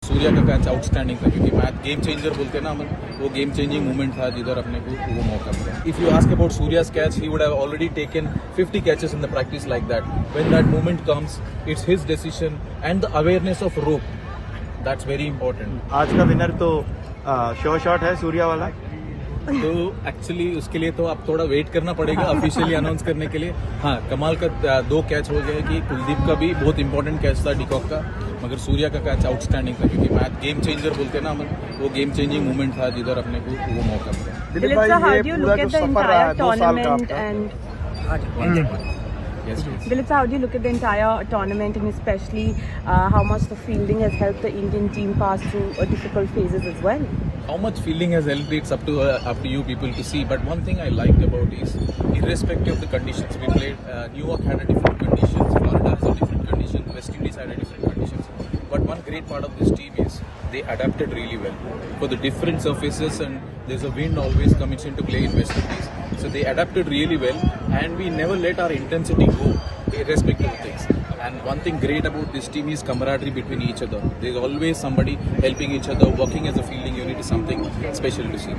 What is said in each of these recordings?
सूर्या का catch outstanding था क्योंकि मैच गेम चेंजर बोलते हैं ना हम, वो गेम चेंजिंग मूवमेंट था जिधर अपने को वो मौका मिला. If you ask about Surya's catch, he would have already taken 50 catches in the practice like that. When that moment comes, it's his decision and the awareness of rope. That's very important. आज का winner तो sure shot है सूर्या वाला. तो actually उसके लिए तो आप थोड़ा वेट करना पड़ेगा ऑफिशियली अनाउंस करने के लिए. हाँ, कमाल का 2 कैच हो गए कि कुलदीप का भी बहुत इंपॉर्टेंट कैच था डिकॉक का, मगर सूर्या का कैच आउटस्टैंडिंग था क्योंकि मैच गेम चेंजर बोलते हैं ना हम, वो गेम चेंजिंग मूवमेंट था जिधर अपने को वो मौका मिला. Dilip sir, how do you look at the entire tournament and Yes, please. Dilip sir, how do you look at the entire tournament and especially how much the fielding has helped the Indian team pass through difficult phases as well? How much fielding has helped, it's up to you people to see. But one thing I liked about is, irrespective of the conditions we played, New York had a different conditions, Florida has a different condition, West Indies had a different conditions. But one great part of this team is they adapted really well for the different surfaces, and there's a wind always comes into play in West Indies. So they adapted really well, and we never let our intensity go, irrespective of things. And one thing great about this team is camaraderie between each other. There's always somebody helping each other, working as a fielding unit is something special to see.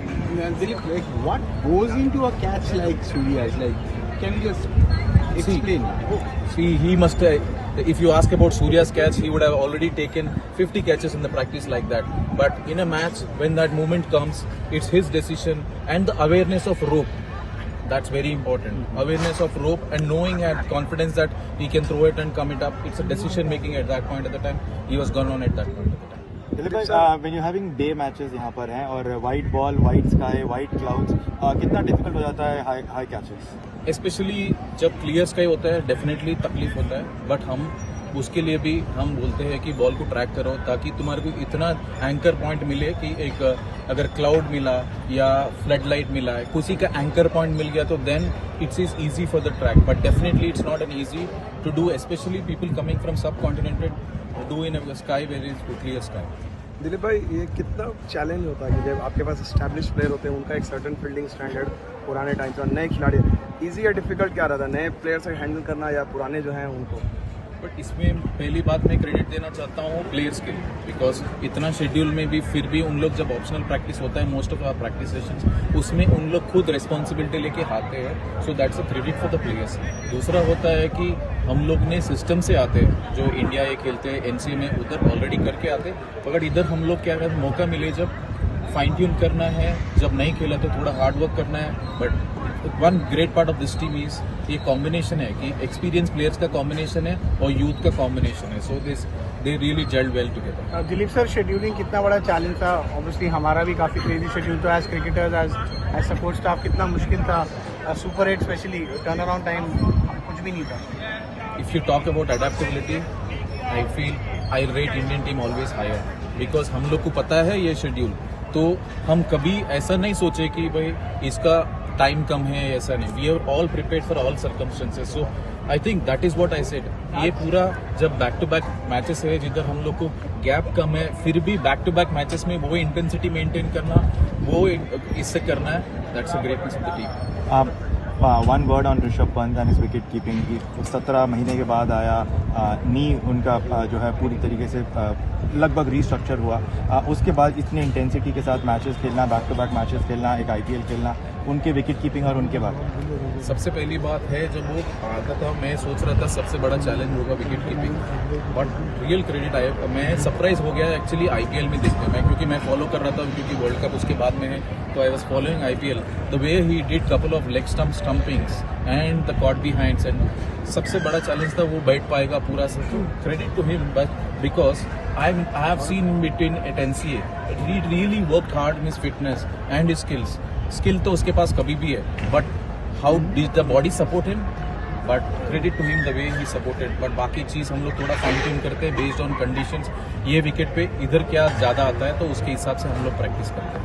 Dilip, like what goes into a catch like Surya's? Like, can you just explain? See, he must. If you ask about Surya's catch, he would have already taken 50 catches in the practice like that. But in a match, when that moment comes, it's his decision and the awareness of rope. That's very important. Awareness of rope and knowing and confidence that he can throw it and come it up. It's a decision making at that point at the time. He was gone on at that point at the time. Dilip भाई, when you having day matches यहाँ पर हैं और white ball, white sky, white clouds, कितना difficult हो जाता है high catches? Specially जब क्लियर स्काई होता है, डेफिनेटली तकलीफ होता है. बट हम उसके लिए भी हम बोलते हैं कि बॉल को ट्रैक करो ताकि तुम्हारे को इतना एंकर पॉइंट मिले कि एक अगर क्लाउड मिला या फ्लड लाइट मिला है, किसी का एंकर पॉइंट मिल गया तो then it's is easy for the track. But definitely it's not an easy to do, especially people coming from subcontinent do in a sky where is clear sky. Dilip भाई, ये कितना challenge होता है कि जब आपके पास एस्टैब्लिश प्लेयर होते हैं, उनका एक सर्टन फील्डिंग स्टैंडर्ड पुराने टाइम से, नए खिलाड़ी, इजी या डिफिकल्ट क्या रहता है नए प्लेयर से हैंडल करना या पुराने जो हैं उनको? बट इसमें पहली बात मैं क्रेडिट देना चाहता हूँ प्लेयर्स के, बिकॉज इतना शेड्यूल में भी फिर भी उन लोग जब ऑप्शनल प्रैक्टिस होता है, most of our practice sessions, उसमें उन लोग खुद रिस्पॉन्सिबिलिटी लेके आते हैं. So that's a credit for the players. दूसरा होता है कि हम लोग ने सिस्टम से आते हैं, जो इंडिया ये खेलते हैं एनसीए में, उधर ऑलरेडी करके आते. मगर इधर हम लोग क्या कहते हैं, मौका मिले जब फाइन ट्यून करना है, जब नहीं खेला तो थोड़ा हार्ड वर्क करना है. But one great part of this team is ये कॉम्बिनेशन है कि एक्सपीरियंस प्लेयर्स का कॉम्बिनेशन है और यूथ का कॉम्बिनेशन है. So this they really gelled well together. Dilip sir, scheduling कितना बड़ा चैलेंज था? ऑब्वियसली हमारा भी काफ़ी क्रेजी शेड्यूल था as cricketers, as support staff. कितना मुश्किल था? Super 8 specially turn around time कुछ भी नहीं था. If you talk about adaptability, I feel I rate Indian team always higher because हम लोग को पता है ये शेड्यूल, तो हम कभी ऐसा नहीं सोचे कि भाई इसका टाइम कम है, ऐसा नहीं. We are all prepared for all circumstances. So I think that is what I said. ये पूरा जब बैक टू बैक मैचेस है जिधर हम लोग को गैप कम है, फिर भी बैक टू बैक मैचेस में वो इंटेंसिटी मेंटेन करना, वो इससे करना है, that's a greatness of the team. One word on Rishabh Pant and his wicket keeping. 17 महीने के बाद आया, नी उनका जो है पूरी तरीके से लगभग रीस्ट्रक्चर हुआ. उसके बाद इतनी इंटेंसिटी के साथ मैचेस खेलना, बैक टू बैक मैचेस खेलना, एक आईपीएल खेलना, उनके विकेट कीपिंग और उनके बाद सबसे पहली बात है, जब वो आता था मैं सोच रहा था सबसे बड़ा चैलेंज होगा wicket keeping. But real credit आया, मैं सरप्राइज हो गया एक्चुअली आईपीएल में देखते मैं, क्योंकि मैं फॉलो कर रहा था क्योंकि वर्ल्ड कप उसके बाद में है, तो I was following IPL. The way he did couple of leg stump stumpings and the caught behinds, and सबसे बड़ा चैलेंज था वो बैठ पाएगा पूरा. Credit to him, but because I have seen him between at NCA. He really worked hard in his fitness and his skills. Skill तो उसके पास कभी भी है, but how did the body support him? But credit to him the way he supported. But बाकी चीज़ हम लोग थोड़ा fine tune करते हैं based on conditions. ये विकेट पे इधर क्या ज़्यादा आता है तो उसके हिसाब से हम लोग प्रैक्टिस करते हैं.